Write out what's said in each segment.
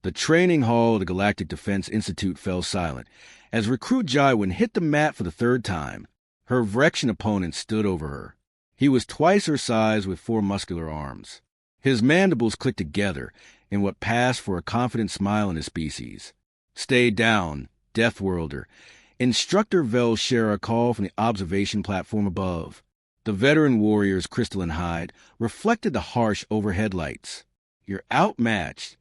The training hall of the Galactic Defense Institute fell silent as recruit Jaiwin hit the mat for the third time. Her Vrexian opponent stood over her. He was twice her size with 4 muscular arms. His mandibles clicked together in what passed for a confident smile in his species. "Stay down, Deathworlder." Instructor Vel Shera called from the observation platform above. The veteran warrior's crystalline hide reflected the harsh overhead lights. "You're outmatched."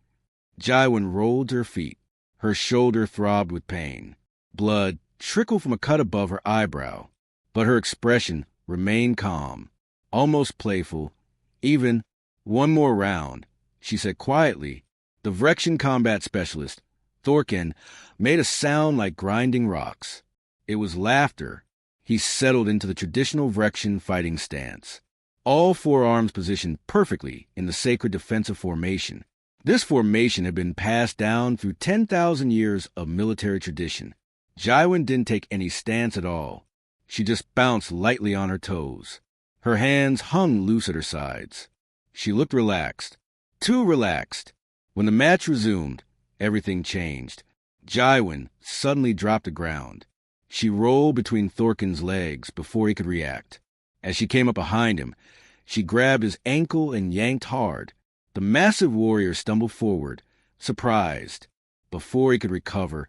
Jaiwin rolled to her feet. Her shoulder throbbed with pain. Blood trickled from a cut above her eyebrow, but her expression remained calm, almost playful. "Even one more round," she said quietly. The Vrexian combat specialist, Thorkin, made a sound like grinding rocks. It was laughter. He settled into the traditional Vrexian fighting stance, all 4 arms positioned perfectly in the sacred defensive formation. This formation had been passed down through 10,000 years of military tradition. Jaiwin didn't take any stance at all. She just bounced lightly on her toes. Her hands hung loose at her sides. She looked relaxed, too relaxed. When the match resumed, everything changed. Jaiwin suddenly dropped to ground. She rolled between Thorkin's legs before he could react. As she came up behind him, she grabbed his ankle and yanked hard. The massive warrior stumbled forward, surprised. Before he could recover,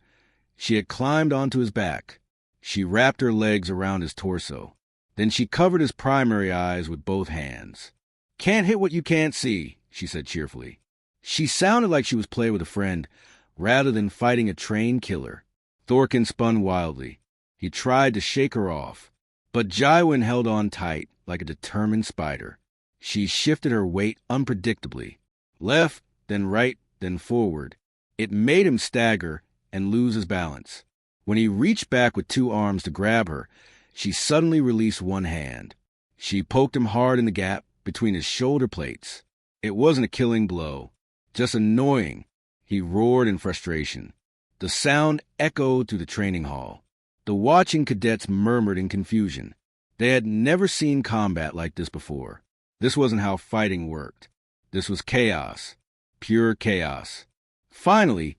she had climbed onto his back. She wrapped her legs around his torso. Then she covered his primary eyes with both hands. "Can't hit what you can't see," she said cheerfully. She sounded like she was playing with a friend, rather than fighting a trained killer. Thorkin spun wildly. He tried to shake her off, but Jaiwin held on tight like a determined spider. She shifted her weight unpredictably, left, then right, then forward. It made him stagger and lose his balance. When he reached back with 2 arms to grab her, she suddenly released one hand. She poked him hard in the gap between his shoulder plates. It wasn't a killing blow, just annoying. He roared in frustration. The sound echoed through the training hall. The watching cadets murmured in confusion. They had never seen combat like this before. This wasn't how fighting worked. This was chaos. Pure chaos. Finally,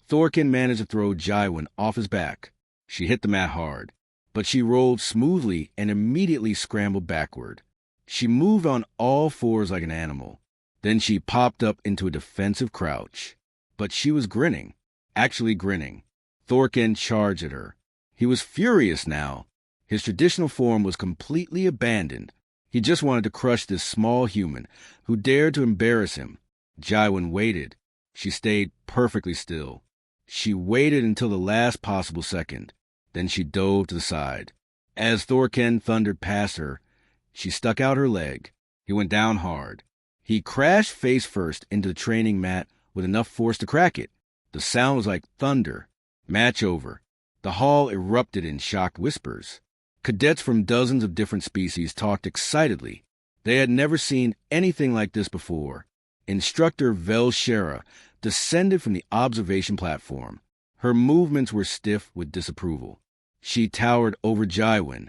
Thorkin managed to throw Jaiwin off his back. She hit the mat hard, but she rolled smoothly and immediately scrambled backward. She moved on all 4s like an animal. Then she popped up into a defensive crouch. But she was grinning, actually grinning. Thorkin charged at her. He was furious now. His traditional form was completely abandoned. He just wanted to crush this small human who dared to embarrass him. Jaiwin waited. She stayed perfectly still. She waited until the last possible second. Then she dove to the side. As Thorkin thundered past her, she stuck out her leg. He went down hard. He crashed face first into the training mat with enough force to crack it. The sound was like thunder. Match over. The hall erupted in shocked whispers. Cadets from dozens of different species talked excitedly. They had never seen anything like this before. Instructor Vel Shera descended from the observation platform. Her movements were stiff with disapproval. She towered over Jaiwin,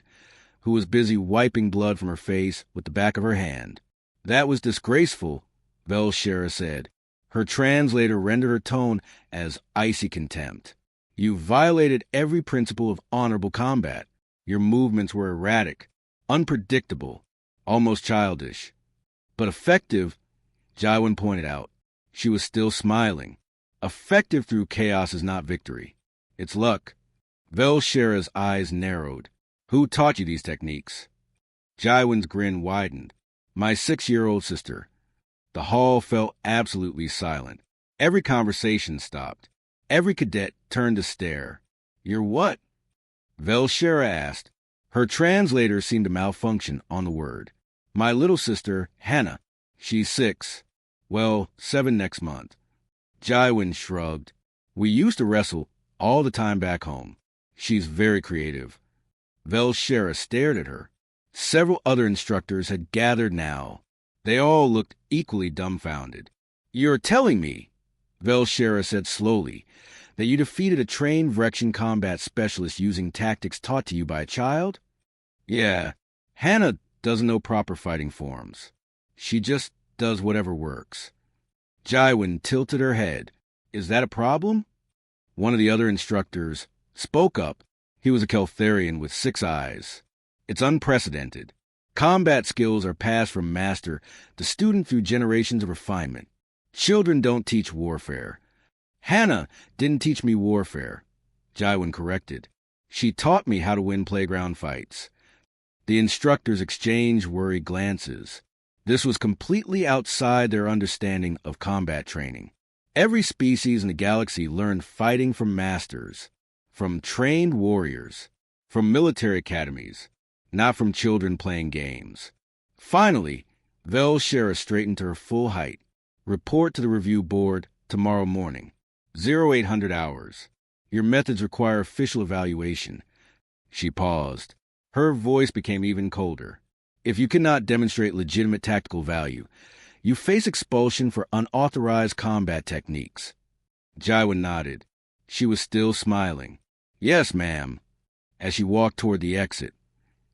who was busy wiping blood from her face with the back of her hand. "That was disgraceful," Vel Shera said. Her translator rendered her tone as icy contempt. "You violated every principle of honorable combat. Your movements were erratic, unpredictable, almost childish. But effective," Jaiwin pointed out. She was still smiling. "Effective through chaos is not victory. It's luck." Vel Shera's eyes narrowed. "Who taught you these techniques?" Jaiwin's grin widened. "My 6-year-old sister." The hall fell absolutely silent. Every conversation stopped. Every cadet turned to stare. "You're what?" Vel Shera asked. Her translator seemed to malfunction on the word. "My little sister, Hannah. She's 6. Well, 7 next month." Jaiwin shrugged. "We used to wrestle all the time back home. She's very creative." Vel Shera stared at her. Several other instructors had gathered now. They all looked equally dumbfounded. "You're telling me," Vel Shera said slowly, "that you defeated a trained Vrexian combat specialist using tactics taught to you by a child?" "Yeah, Hannah doesn't know proper fighting forms. She just does whatever works." Jaiwin tilted her head. Is that a problem? One of the other instructors spoke up. He was a Keltharian with 6 eyes. It's unprecedented. Combat skills are passed from master to student through generations of refinement. Children don't teach warfare. Hannah didn't teach me warfare, Jaiwin corrected. She taught me how to win playground fights. The instructors exchanged worried glances. This was completely outside their understanding of combat training. Every species in the galaxy learned fighting from masters, from trained warriors, from military academies, not from children playing games. Finally, Vel Shara straightened to her full height. Report to the review board tomorrow morning. 0800 hours. Your methods require official evaluation. She paused. Her voice became even colder. If you cannot demonstrate legitimate tactical value, you face expulsion for unauthorized combat techniques. Jaiwin nodded. She was still smiling. Yes, ma'am. As she walked toward the exit,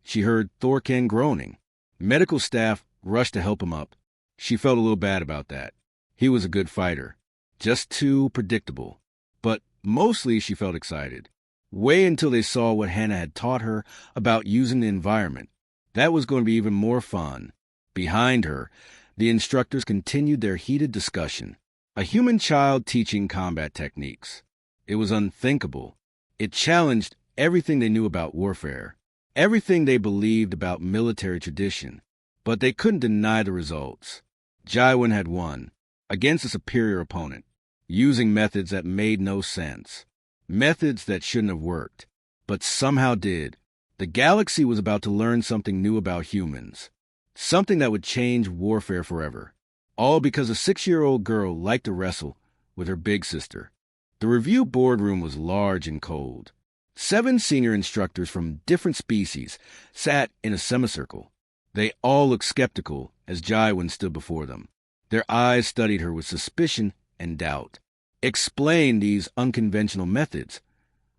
she heard Thorken groaning. Medical staff rushed to help him up. She felt a little bad about that. He was a good fighter. Just too predictable. But mostly she felt excited. Wait until they saw what Hannah had taught her about using the environment. That was going to be even more fun. Behind her, the instructors continued their heated discussion. A human child teaching combat techniques. It was unthinkable. It challenged everything they knew about warfare, everything they believed about military tradition. But they couldn't deny the results. Jaiwin had won, against a superior opponent, using methods that made no sense. Methods that shouldn't have worked, but somehow did. The galaxy was about to learn something new about humans. Something that would change warfare forever. All because a 6-year-old girl liked to wrestle with her big sister. The review boardroom was large and cold. 7 senior instructors from different species sat in a semicircle. They all looked skeptical as Jaiwin stood before them. Their eyes studied her with suspicion and doubt. Explain these unconventional methods,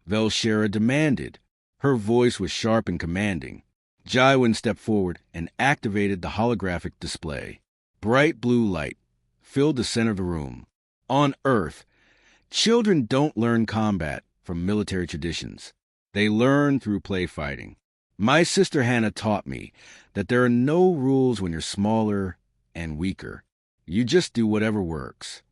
Vel Shara demanded. Her voice was sharp and commanding. Jaiwin stepped forward and activated the holographic display. Bright blue light filled the center of the room. On Earth, children don't learn combat from military traditions. They learn through play fighting. My sister Hannah taught me that there are no rules when you're smaller and weaker. You just do whatever works.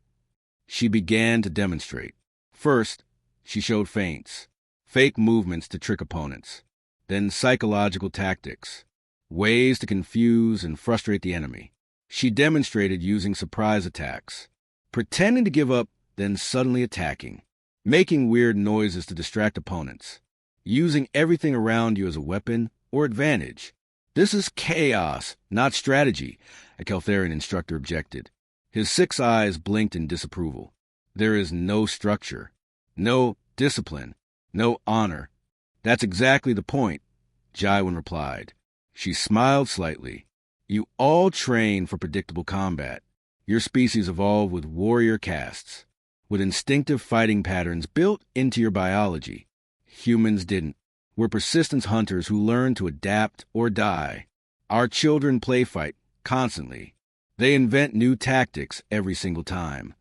She began to demonstrate. First, she showed feints, fake movements to trick opponents. Then psychological tactics, ways to confuse and frustrate the enemy. She demonstrated using surprise attacks, pretending to give up, then suddenly attacking, making weird noises to distract opponents, using everything around you as a weapon or advantage. This is chaos, not strategy, a Keltharian instructor objected. His 6 eyes blinked in disapproval. There is no structure, no discipline, no honor. That's exactly the point, Jaiwin replied. She smiled slightly. You all train for predictable combat. Your species evolved with warrior castes, with instinctive fighting patterns built into your biology. Humans didn't. We're persistence hunters who learn to adapt or die. Our children play fight constantly. They invent new tactics every single time.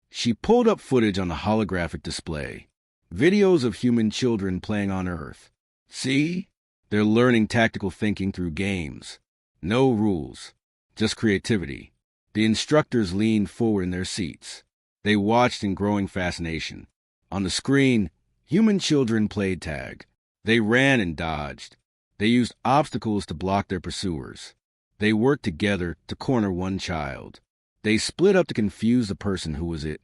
She pulled up footage on the holographic display. Videos of human children playing on Earth. See? They're learning tactical thinking through games. No rules, just creativity. The instructors leaned forward in their seats. They watched in growing fascination. On the screen, human children played tag. They ran and dodged. They used obstacles to block their pursuers. They worked together to corner one child. They split up to confuse the person who was it,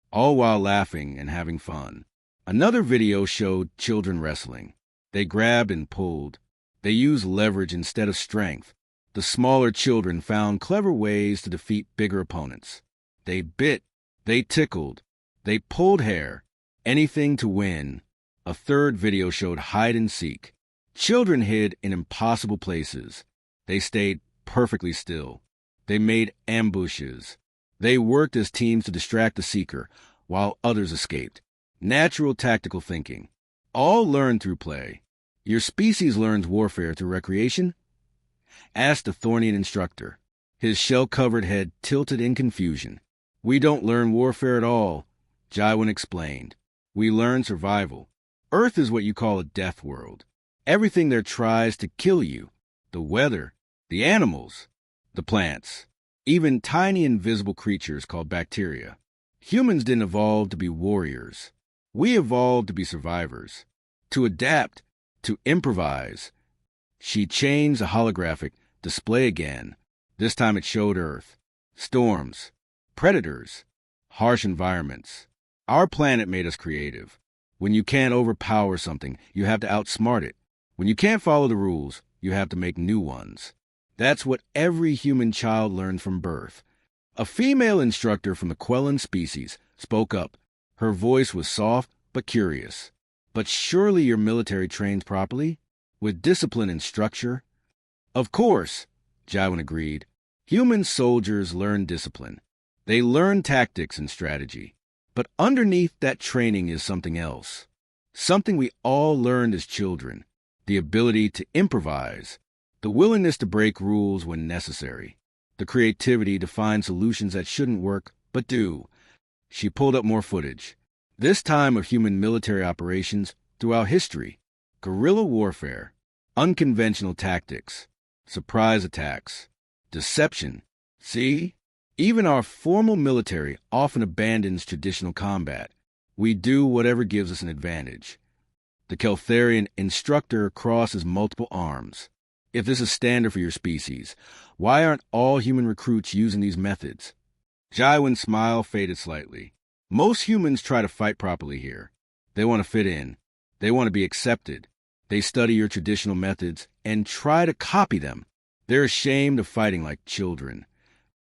all while laughing and having fun. Another video showed children wrestling. They grabbed and pulled. They used leverage instead of strength. The smaller children found clever ways to defeat bigger opponents. They bit. They tickled. They pulled hair. Anything to win. A third video showed hide and seek. Children hid in impossible places. They stayed perfectly still. They made ambushes. They worked as teams to distract the seeker, while others escaped. Natural tactical thinking. All learned through play. Your species learns warfare through recreation? Asked the Thornian instructor. His shell-covered head tilted in confusion. We don't learn warfare at all. Jaiwin explained. We learn survival. Earth is what you call a death world. Everything there tries to kill you. The weather, the animals, the plants, even tiny invisible creatures called bacteria. Humans didn't evolve to be warriors. We evolved to be survivors, to adapt, to improvise. She changed the holographic display again. This time it showed Earth. Storms, predators, harsh environments. Our planet made us creative. When you can't overpower something, you have to outsmart it. When you can't follow the rules, you have to make new ones. That's what every human child learns from birth. A female instructor from the Quellan species spoke up. Her voice was soft but curious. But surely your military trains properly? With discipline and structure? Of course, Jaiwin agreed. Human soldiers learn discipline. They learn tactics and strategy. But underneath that training is something else. Something we all learned as children. The ability to improvise. The willingness to break rules when necessary. The creativity to find solutions that shouldn't work, but do. She pulled up more footage. This time of human military operations throughout history. Guerrilla warfare. Unconventional tactics. Surprise attacks. Deception. See? Even our formal military often abandons traditional combat. We do whatever gives us an advantage. The Keltharian instructor crosses multiple arms. If this is standard for your species, why aren't all human recruits using these methods? Jaiwin's smile faded slightly. Most humans try to fight properly here. They want to fit in. They want to be accepted. They study your traditional methods and try to copy them. They're ashamed of fighting like children.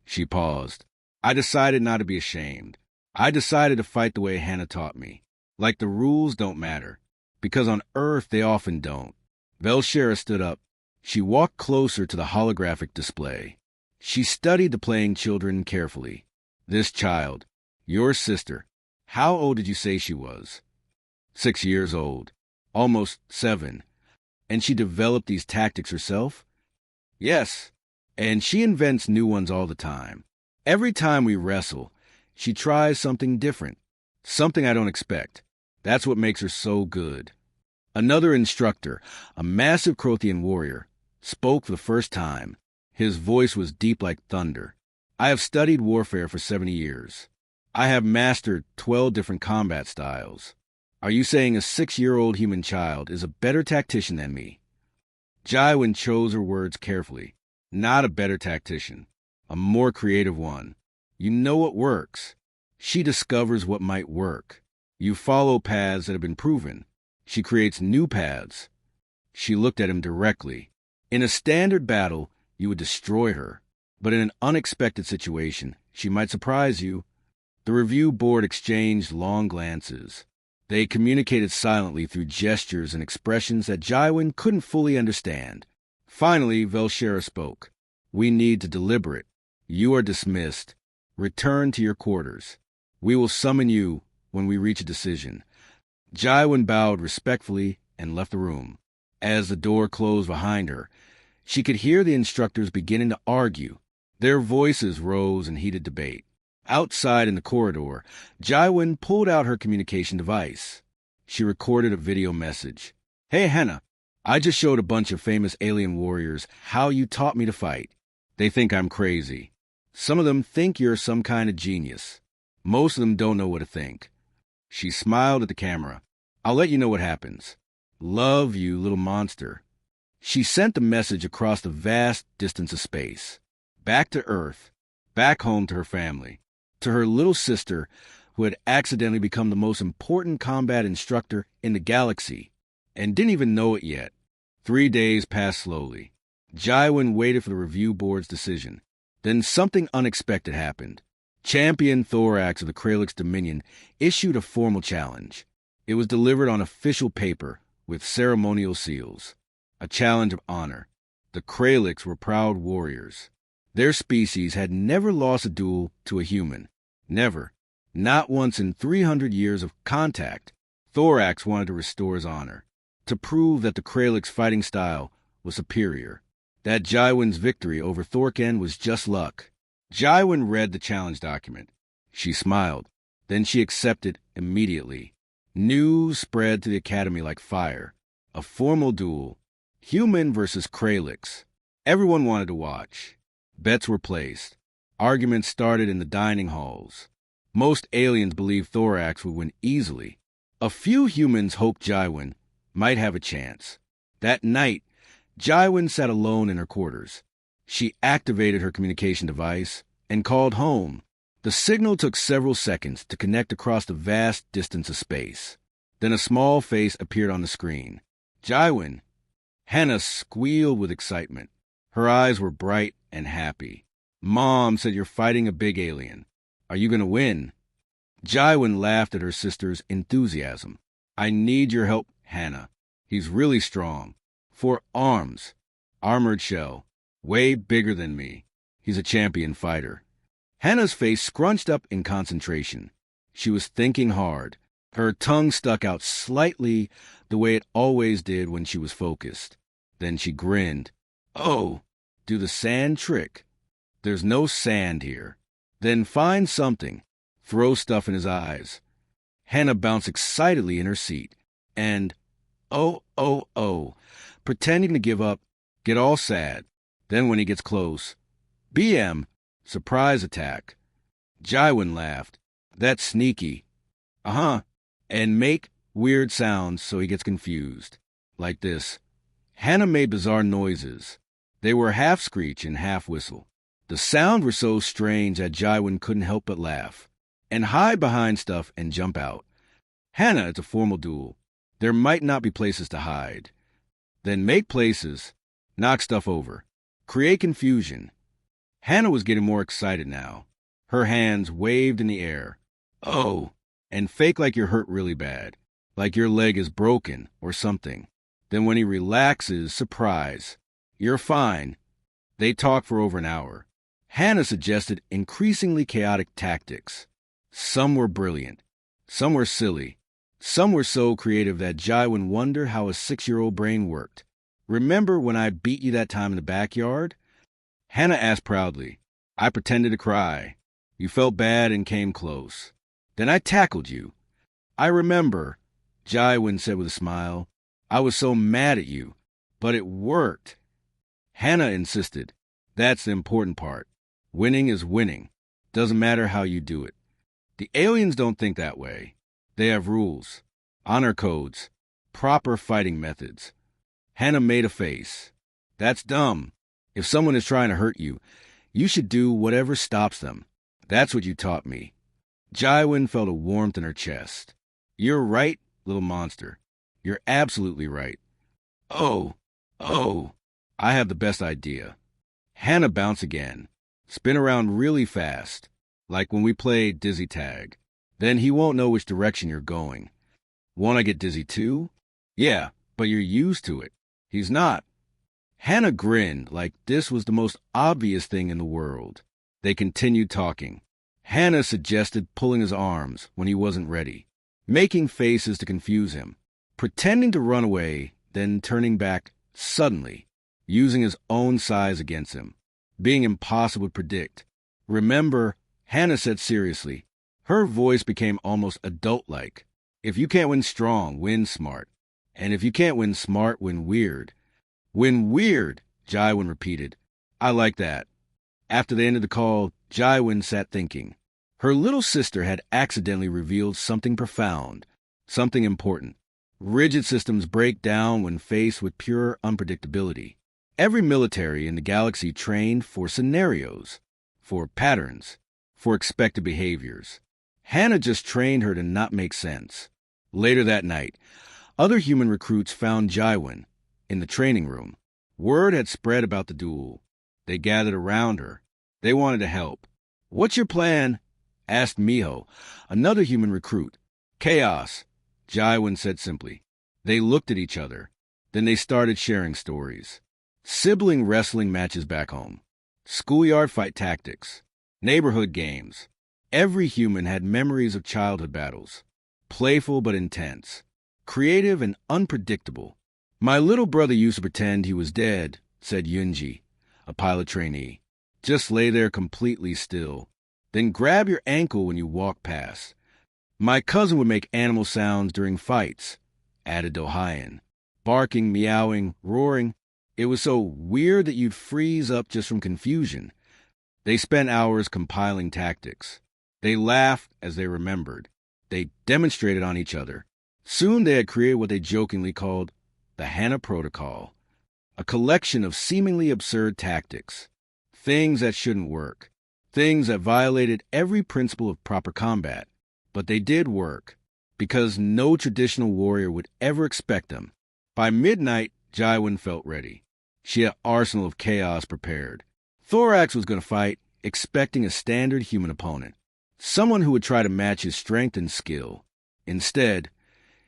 She paused. I decided not to be ashamed. I decided to fight the way Hannah taught me. Like the rules don't matter. Because on Earth they often don't. Velshera stood up. She walked closer to the holographic display. She studied the playing children carefully. This child, your sister, how old did you say she was? 6 years old. Almost 7. And she developed these tactics herself? Yes. And she invents new ones all the time. Every time we wrestle, she tries something different. Something I don't expect. That's what makes her so good. Another instructor, a massive Crothian warrior, spoke for the first time. His voice was deep like thunder. I have studied warfare for 70 years. I have mastered 12 different combat styles. Are you saying a 6-year-old human child is a better tactician than me? Jaiwin chose her words carefully. Not a better tactician. A more creative one. You know what works. She discovers what might work. You follow paths that have been proven. She creates new paths. She looked at him directly. In a standard battle, you would destroy her. But in an unexpected situation, she might surprise you. The review board exchanged long glances. They communicated silently through gestures and expressions that Jaiwin couldn't fully understand. Finally, Velshera spoke. We need to deliberate. You are dismissed. Return to your quarters. We will summon you when we reach a decision. Jaiwin bowed respectfully and left the room. As the door closed behind her, she could hear the instructors beginning to argue. Their voices rose in heated debate. Outside in the corridor, Jaiwin pulled out her communication device. She recorded a video message. Hey, Hannah, I just showed a bunch of famous alien warriors how you taught me to fight. They think I'm crazy. Some of them think you're some kind of genius. Most of them don't know what to think. She smiled at the camera. I'll let you know what happens. Love you, little monster. She sent the message across the vast distance of space. Back to Earth. Back home to her family. To her little sister, who had accidentally become the most important combat instructor in the galaxy, and didn't even know it yet. 3 days passed slowly. Jaiwin waited for the review board's decision. Then something unexpected happened. Champion Thorax of the Kralix Dominion issued a formal challenge. It was delivered on official paper with ceremonial seals. A challenge of honor. The Kralix were proud warriors. Their species had never lost a duel to a human. Never. Not once in 300 years of contact. Thorax wanted to restore his honor. To prove that the Kralix fighting style was superior. That Jaiwin's victory over Thorken was just luck. Jaiwin read the challenge document. She smiled. Then she accepted immediately. News spread to the academy like fire. A formal duel. Human versus Kralix. Everyone wanted to watch. Bets were placed. Arguments started in the dining halls. Most aliens believed Thorax would win easily. A few humans hoped Jaiwin might have a chance. That night, Jaiwin sat alone in her quarters. She activated her communication device and called home. The signal took several seconds to connect across the vast distance of space. Then a small face appeared on the screen. Jaiwin. Hannah squealed with excitement. Her eyes were bright and happy. Mom said you're fighting a big alien. Are you going to win? Jaiwin laughed at her sister's enthusiasm. I need your help, Hannah. He's really strong. 4 arms. Armored shell. Way bigger than me. He's a champion fighter. Hannah's face scrunched up in concentration. She was thinking hard. Her tongue stuck out slightly the way it always did when she was focused. Then she grinned. Oh, do the sand trick. There's no sand here. Then find something. Throw stuff in his eyes. Hannah bounced excitedly in her seat. And, oh, pretending to give up, get all sad. Then when he gets close, BM, surprise attack. Jaiwin laughed. That's sneaky. Uh-huh. And make weird sounds so he gets confused. Like this. Hannah made bizarre noises. They were half screech and half whistle. The sounds were so strange that Jaiwin couldn't help but laugh. And hide behind stuff and jump out. Hannah, it's a formal duel. There might not be places to hide. Then make places. Knock stuff over. Create confusion. Hannah was getting more excited now. Her hands waved in the air. Oh, and fake like you're hurt really bad. Like your leg is broken or something. Then when he relaxes, surprise. You're fine. They talked for over an hour. Hannah suggested increasingly chaotic tactics. Some were brilliant. Some were silly. Some were so creative that Jaiwin wondered how a 6-year-old brain worked. Remember when I beat you that time in the backyard? Hannah asked proudly. I pretended to cry. You felt bad and came close. Then I tackled you. I remember, Jaiwin said with a smile. I was so mad at you, but it worked. Hannah insisted. That's the important part. Winning is winning. Doesn't matter how you do it. The aliens don't think that way. They have rules, honor codes, proper fighting methods. Hannah made a face. That's dumb. If someone is trying to hurt you, you should do whatever stops them. That's what you taught me. Jaiwin felt a warmth in her chest. You're right, little monster. You're absolutely right. Oh, I have the best idea. Hannah bounced again. Spin around really fast, like when we play dizzy tag. Then he won't know which direction you're going. Want to get dizzy too? Yeah, but you're used to it. He's not. Hannah grinned like this was the most obvious thing in the world. They continued talking. Hannah suggested pulling his arms when he wasn't ready, making faces to confuse him, pretending to run away, then turning back suddenly, using his own size against him, being impossible to predict. Remember, Hannah said seriously. Her voice became almost adult-like. If you can't win strong, win smart. And if you can't win smart, win weird. Win weird, Jaiwin repeated. I like that. After the end of the call, Jaiwin sat thinking. Her little sister had accidentally revealed something profound, something important. Rigid systems break down when faced with pure unpredictability. Every military in the galaxy trained for scenarios, for patterns, for expected behaviors. Hannah just trained her to not make sense. Later that night, other human recruits found Jaiwin in the training room. Word had spread about the duel. They gathered around her. They wanted to help. What's your plan? Asked Miho, another human recruit. Chaos, Jaiwin said simply. They looked at each other. Then they started sharing stories. Sibling wrestling matches back home. Schoolyard fight tactics. Neighborhood games. Every human had memories of childhood battles. Playful but intense. Creative and unpredictable. My little brother used to pretend he was dead, said Yunji, a pilot trainee. Just lay there completely still. Then grab your ankle when you walk past. My cousin would make animal sounds during fights, added Dohayan. Barking, meowing, roaring. It was so weird that you'd freeze up just from confusion. They spent hours compiling tactics. They laughed as they remembered. They demonstrated on each other. Soon they had created what they jokingly called the Hannah Protocol, a collection of seemingly absurd tactics, things that shouldn't work, things that violated every principle of proper combat. But they did work, because no traditional warrior would ever expect them. By midnight, Jaiwin felt ready. She had an arsenal of chaos prepared. Thorax was going to fight, expecting a standard human opponent, someone who would try to match his strength and skill. Instead,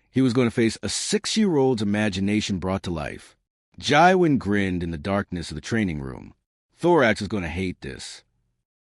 he was going to face a 6-year-old's imagination brought to life. Jaiwin grinned in the darkness of the training room. Thorax was going to hate this.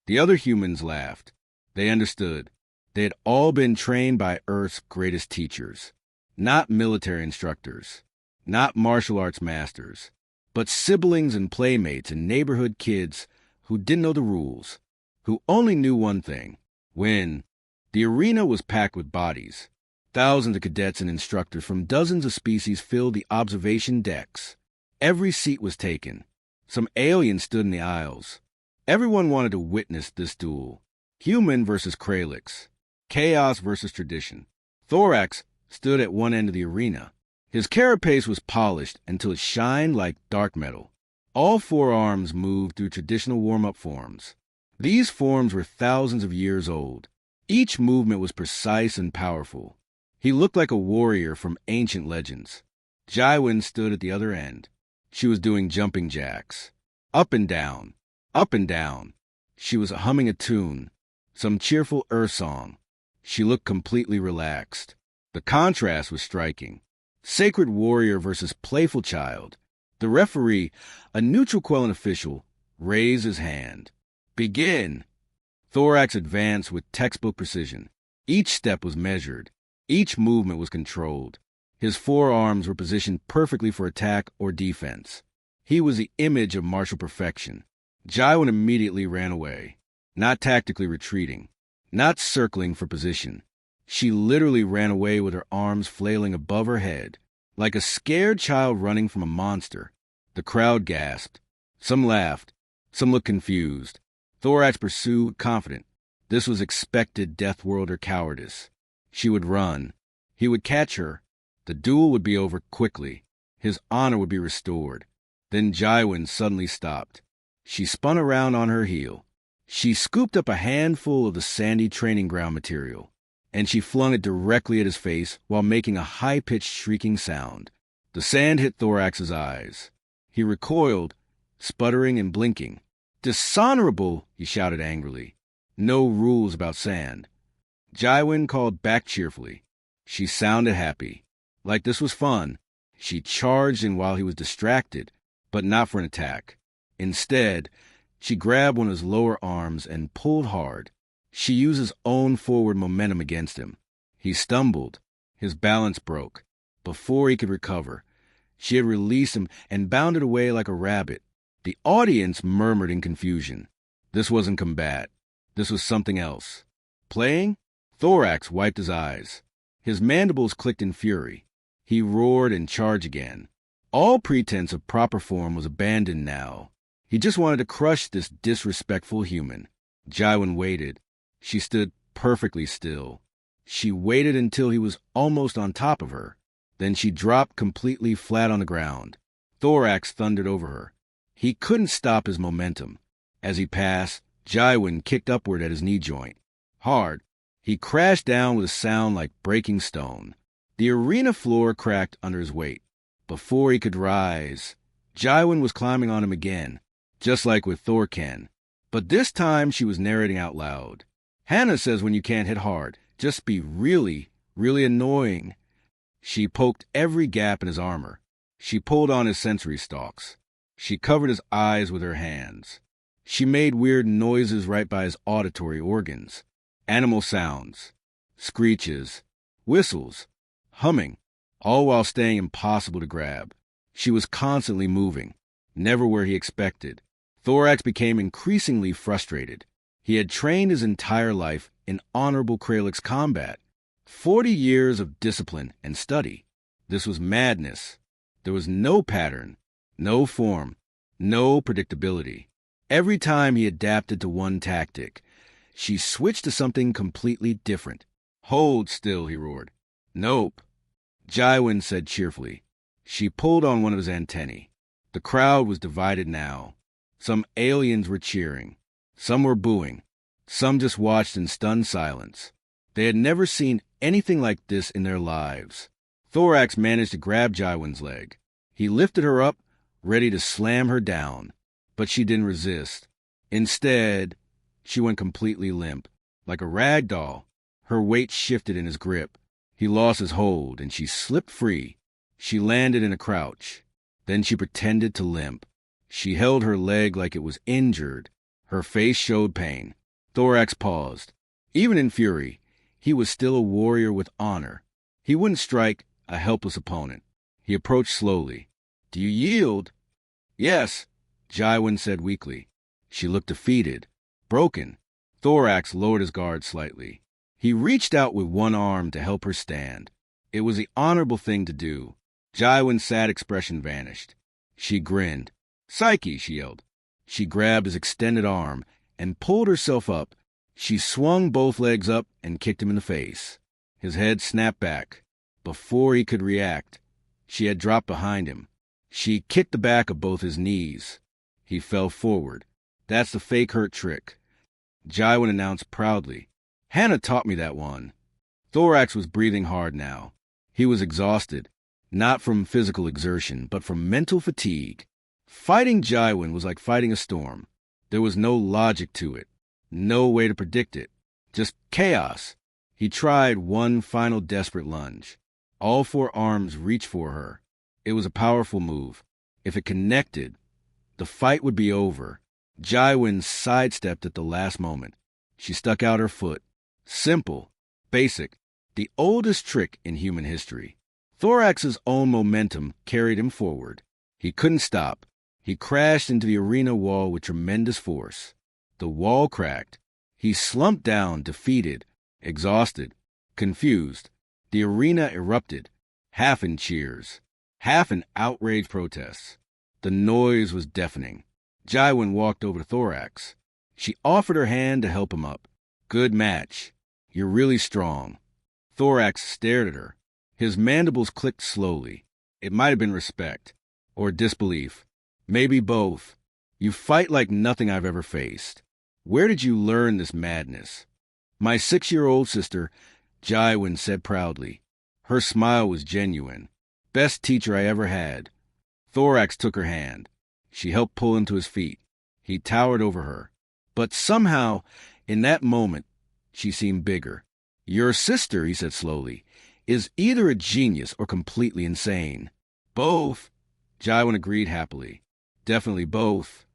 The other humans laughed. They understood. They had all been trained by Earth's greatest teachers. Not military instructors. Not martial arts masters. But siblings and playmates and neighborhood kids who didn't know the rules. Who only knew one thing. Win. The arena was packed with bodies. Thousands of cadets and instructors from dozens of species filled the observation decks. Every seat was taken. Some aliens stood in the aisles. Everyone wanted to witness this duel. Human versus Kralix. Chaos versus tradition. Thorax stood at one end of the arena. His carapace was polished until it shined like dark metal. All 4 arms moved through traditional warm-up forms. These forms were thousands of years old. Each movement was precise and powerful. He looked like a warrior from ancient legends. Jaiwin stood at the other end. She was doing jumping jacks. Up and down. Up and down. She was humming a tune. Some cheerful earth song. She looked completely relaxed. The contrast was striking. Sacred warrior versus playful child. The referee, a neutral Quellan official, raised his hand. Begin! Thorax advanced with textbook precision. Each step was measured. Each movement was controlled. His 4 arms were positioned perfectly for attack or defense. He was the image of martial perfection. Jaiwin immediately ran away, not tactically retreating, not circling for position. She literally ran away with her arms flailing above her head, like a scared child running from a monster. The crowd gasped. Some laughed. Some looked confused. Thorax pursued, confident. This was expected Deathworlder cowardice. She would run. He would catch her. The duel would be over quickly. His honor would be restored. Then Jaiwin suddenly stopped. She spun around on her heel. She scooped up a handful of the sandy training ground material, and she flung it directly at his face while making a high-pitched shrieking sound. The sand hit Thorax's eyes. He recoiled, sputtering and blinking. "Dishonorable!" he shouted angrily. No rules about sand. Jaiwin called back cheerfully. She sounded happy, like this was fun. She charged in while he was distracted, but not for an attack. Instead, she grabbed one of his lower arms and pulled hard. She used his own forward momentum against him. He stumbled. His balance broke. Before he could recover, she had released him and bounded away like a rabbit. The audience murmured in confusion. This wasn't combat. This was something else. Playing? Thorax wiped his eyes. His mandibles clicked in fury. He roared and charged again. All pretense of proper form was abandoned now. He just wanted to crush this disrespectful human. Jaiwin waited. She stood perfectly still. She waited until he was almost on top of her. Then she dropped completely flat on the ground. Thorax thundered over her. He couldn't stop his momentum. As he passed, Jaiwin kicked upward at his knee joint. Hard. He crashed down with a sound like breaking stone. The arena floor cracked under his weight. Before he could rise, Jaiwin was climbing on him again, just like with Thorken. But this time she was narrating out loud. Hannah says when you can't hit hard, just be really, really annoying. She poked every gap in his armor. She pulled on his sensory stalks. She covered his eyes with her hands. She made weird noises right by his auditory organs. Animal sounds, screeches, whistles, humming, all while staying impossible to grab. She was constantly moving, never where he expected. Thorax became increasingly frustrated. He had trained his entire life in honorable Kralix combat. 40 years of discipline and study. This was madness. There was no pattern, no form, no predictability. Every time he adapted to one tactic, she switched to something completely different. "Hold still," he roared. "Nope," Jaiwin said cheerfully. She pulled on one of his antennae. The crowd was divided now. Some aliens were cheering. Some were booing. Some just watched in stunned silence. They had never seen anything like this in their lives. Thorax managed to grab Jaiwin's leg. He lifted her up, ready to slam her down. But she didn't resist. Instead, she went completely limp. Like a rag doll, her weight shifted in his grip. He lost his hold, and she slipped free. She landed in a crouch. Then she pretended to limp. She held her leg like it was injured. Her face showed pain. Thorax paused. Even in fury, he was still a warrior with honor. He wouldn't strike a helpless opponent. He approached slowly. "Do you yield?" "Yes," Jaiwin said weakly. She looked defeated, broken. Thorax lowered his guard slightly. He reached out with one arm to help her stand. It was the honorable thing to do. Jaiwin's sad expression vanished. She grinned. "Psyche," she yelled. She grabbed his extended arm and pulled herself up. She swung both legs up and kicked him in the face. His head snapped back. Before he could react, she had dropped behind him. She kicked the back of both his knees. He fell forward. "That's the fake hurt trick," Jaiwin announced proudly. "Hannah taught me that one." Thorax was breathing hard now. He was exhausted, not from physical exertion, but from mental fatigue. Fighting Jaiwin was like fighting a storm. There was no logic to it, no way to predict it, just chaos. He tried one final desperate lunge. All four arms reached for her. It was a powerful move. If it connected, the fight would be over. Jaiwin sidestepped at the last moment. She stuck out her foot. Simple, basic, the oldest trick in human history. Thorax's own momentum carried him forward. He couldn't stop. He crashed into the arena wall with tremendous force. The wall cracked. He slumped down, defeated, exhausted, confused. The arena erupted, half in cheers, half in outraged protests. The noise was deafening. Jaiwin walked over to Thorax. She offered her hand to help him up. "Good match. You're really strong." Thorax stared at her. His mandibles clicked slowly. It might have been respect, or disbelief. Maybe both. "You fight like nothing I've ever faced. Where did you learn this madness?" "My 6-year-old sister," Jaiwin said proudly. Her smile was genuine. "Best teacher I ever had." Thorax took her hand. She helped pull him to his feet. He towered over her. But somehow, in that moment, she seemed bigger. "Your sister," he said slowly, "is either a genius or completely insane." "Both," Jaiwin agreed happily. "Definitely both."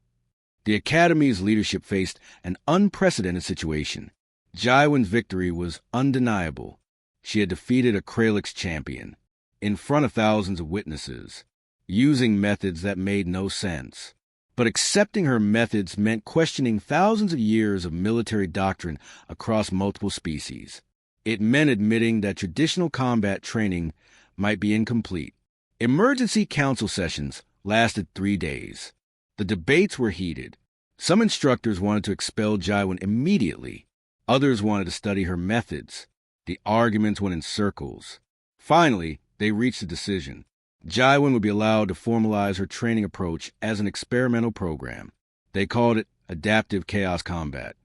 The Academy's leadership faced an unprecedented situation. Jaiwin's victory was undeniable. She had defeated a Kralix champion, in front of thousands of witnesses, using methods that made no sense. But accepting her methods meant questioning thousands of years of military doctrine across multiple species. It meant admitting that traditional combat training might be incomplete. Emergency council sessions lasted 3 days. The debates were heated. Some instructors wanted to expel Jaiwin immediately. Others wanted to study her methods. The arguments went in circles. Finally, they reached a decision. Jaiwin would be allowed to formalize her training approach as an experimental program. They called it Adaptive Chaos Combat.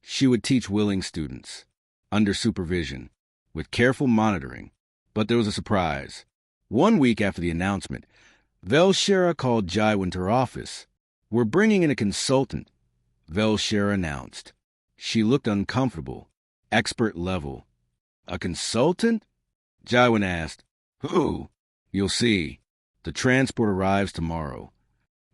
She would teach willing students, under supervision, with careful monitoring. But there was a surprise. 1 week after the announcement, Velshera called Jaiwin to her office. "We're bringing in a consultant," Velshera announced. She looked uncomfortable, expert level. "A consultant?" Jaiwin asked. "Who?" "You'll see. The transport arrives tomorrow."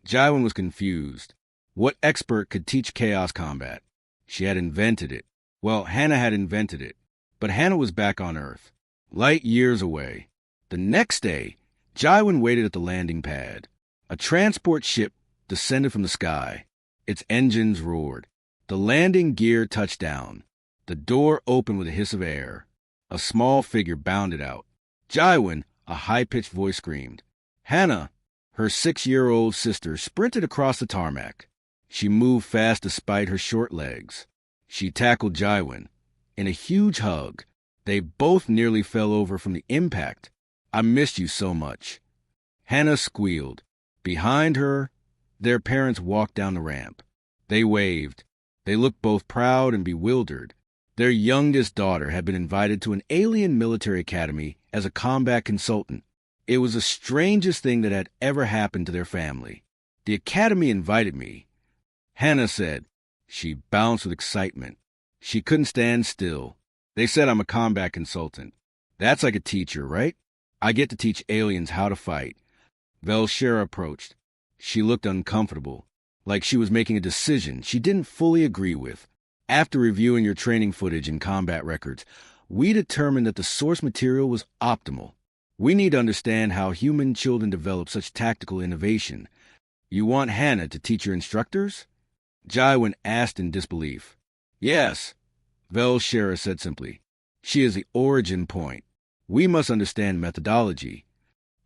Jaiwin was confused. What expert could teach chaos combat? She had invented it. Well, Hannah had invented it. But Hannah was back on Earth, light years away. The next day, Jaiwin waited at the landing pad. A transport ship descended from the sky. Its engines roared. The landing gear touched down. The door opened with a hiss of air. A small figure bounded out. Jaiwin, a high-pitched voice screamed. Hannah, her 6-year-old sister, sprinted across the tarmac. She moved fast despite her short legs. She tackled Jaiwin. In a huge hug, they both nearly fell over from the impact. I missed you so much. Hannah squealed. Behind her, their parents walked down the ramp. They waved. They looked both proud and bewildered. Their youngest daughter had been invited to an alien military academy as a combat consultant. It was the strangest thing that had ever happened to their family. The academy invited me, Hannah said. She bounced with excitement. She couldn't stand still. They said I'm a combat consultant. That's like a teacher, right? I get to teach aliens how to fight. Velshera approached. She looked uncomfortable, like she was making a decision she didn't fully agree with. After reviewing your training footage and combat records, we determined that the source material was optimal. We need to understand how human children develop such tactical innovation. You want Hannah to teach your instructors? Jaiwin asked in disbelief. Yes, Velshera said simply. She is the origin point. We must understand methodology.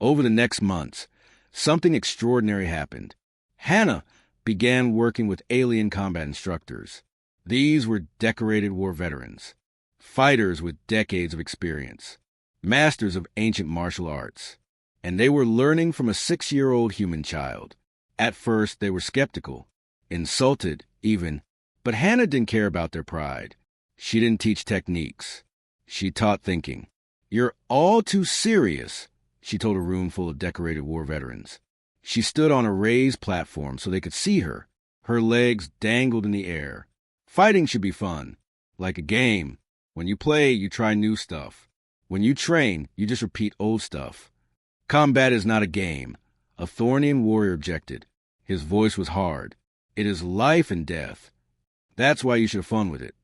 Over the next months, something extraordinary happened. Hannah began working with alien combat instructors. These were decorated war veterans, fighters with decades of experience, masters of ancient martial arts, and they were learning from a 6-year-old human child. At first, they were skeptical, insulted even, but Hannah didn't care about their pride. She didn't teach techniques. She taught thinking. You're all too serious, she told a room full of decorated war veterans. She stood on a raised platform so they could see her. Her legs dangled in the air. Fighting should be fun, like a game. When you play, you try new stuff. When you train, you just repeat old stuff. Combat is not a game, a Thornian warrior objected. His voice was hard. It is life and death. That's why you should have fun with it.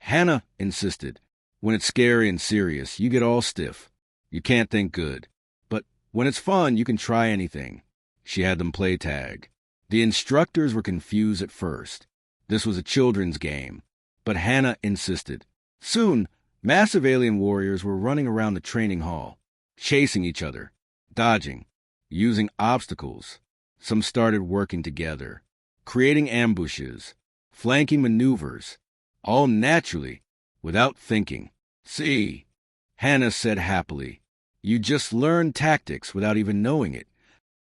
Hannah insisted. When it's scary and serious, you get all stiff. You can't think good. But when it's fun, you can try anything. She had them play tag. The instructors were confused at first. This was a children's game. But Hannah insisted. Soon, massive alien warriors were running around the training hall, chasing each other, dodging, using obstacles. Some started working together, creating ambushes, flanking maneuvers, all naturally, without thinking. See, Hannah said happily, you just learned tactics without even knowing it.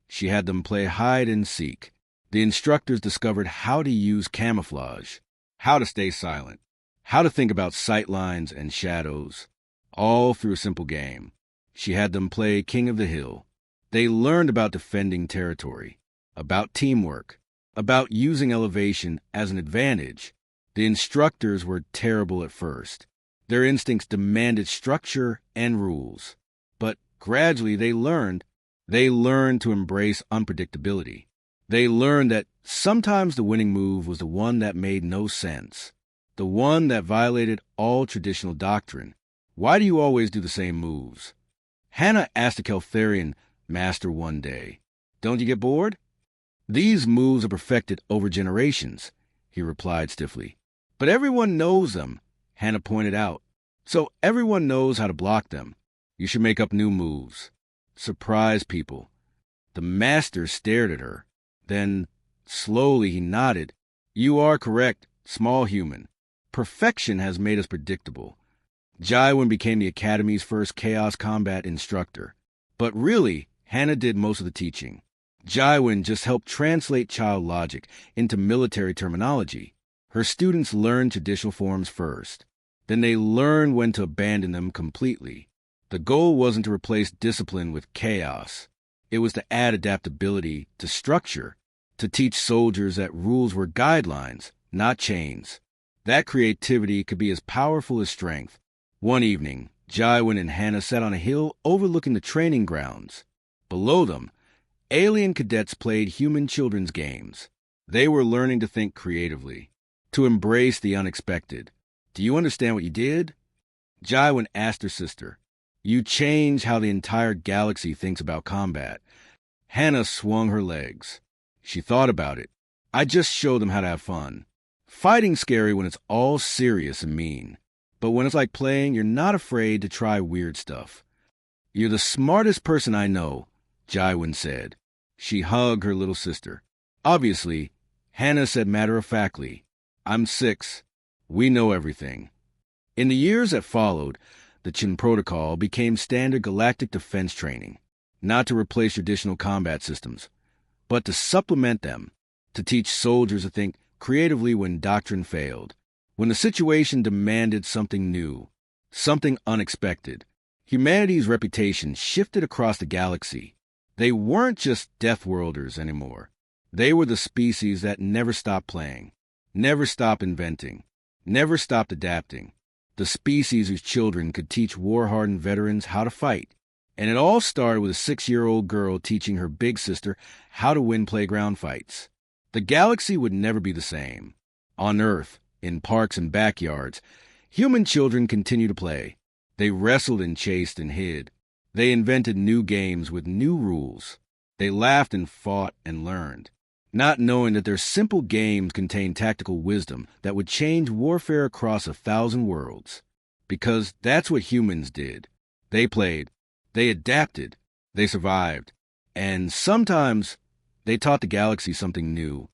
She had them play hide and seek. The instructors discovered how to use camouflage, how to stay silent, how to think about sight lines and shadows, all through a simple game. She had them play King of the Hill. They learned about defending territory, about teamwork, about using elevation as an advantage. The instructors were terrible at first. Their instincts demanded structure and rules. But gradually they learned to embrace unpredictability. They learned that sometimes the winning move was the one that made no sense, the one that violated all traditional doctrine. Why do you always do the same moves? Hannah asked a Keltharian master one day. Don't you get bored? These moves are perfected over generations, he replied stiffly. But everyone knows them, Hannah pointed out. So everyone knows how to block them. You should make up new moves. Surprise people. The master stared at her. Then, slowly, he nodded. You are correct, small human. Perfection has made us predictable. Jaiwin became the Academy's first chaos combat instructor. But really, Hannah did most of the teaching. Jaiwin just helped translate child logic into military terminology. Her students learned traditional forms first. Then they learned when to abandon them completely. The goal wasn't to replace discipline with chaos. It was to add adaptability to structure, to teach soldiers that rules were guidelines, not chains. That creativity could be as powerful as strength. One evening, Jaiwin and Hannah sat on a hill overlooking the training grounds. Below them, alien cadets played human children's games. They were learning to think creatively, to embrace the unexpected. Do you understand what you did? Jaiwin asked her sister. You change how the entire galaxy thinks about combat. Hannah swung her legs. She thought about it. I just showed them how to have fun. Fighting's scary when it's all serious and mean. But when it's like playing, you're not afraid to try weird stuff. You're the smartest person I know, Jaiwin said. She hugged her little sister. Obviously, Hannah said matter-of-factly, I'm 6. We know everything. In the years that followed, the Chin Protocol became standard galactic defense training, not to replace traditional combat systems, but to supplement them, to teach soldiers to think creatively when doctrine failed, when the situation demanded something new, something unexpected. Humanity's reputation shifted across the galaxy. They weren't just Deathworlders anymore. They were the species that never stopped playing, never stopped inventing, never stopped adapting. The species whose children could teach war-hardened veterans how to fight. And it all started with a 6-year-old girl teaching her big sister how to win playground fights. The galaxy would never be the same. On Earth, in parks and backyards, human children continued to play. They wrestled and chased and hid. They invented new games with new rules. They laughed and fought and learned, not knowing that their simple games contained tactical wisdom that would change warfare across 1,000 worlds. Because that's what humans did. They played, they adapted, they survived, and sometimes they taught the galaxy something new.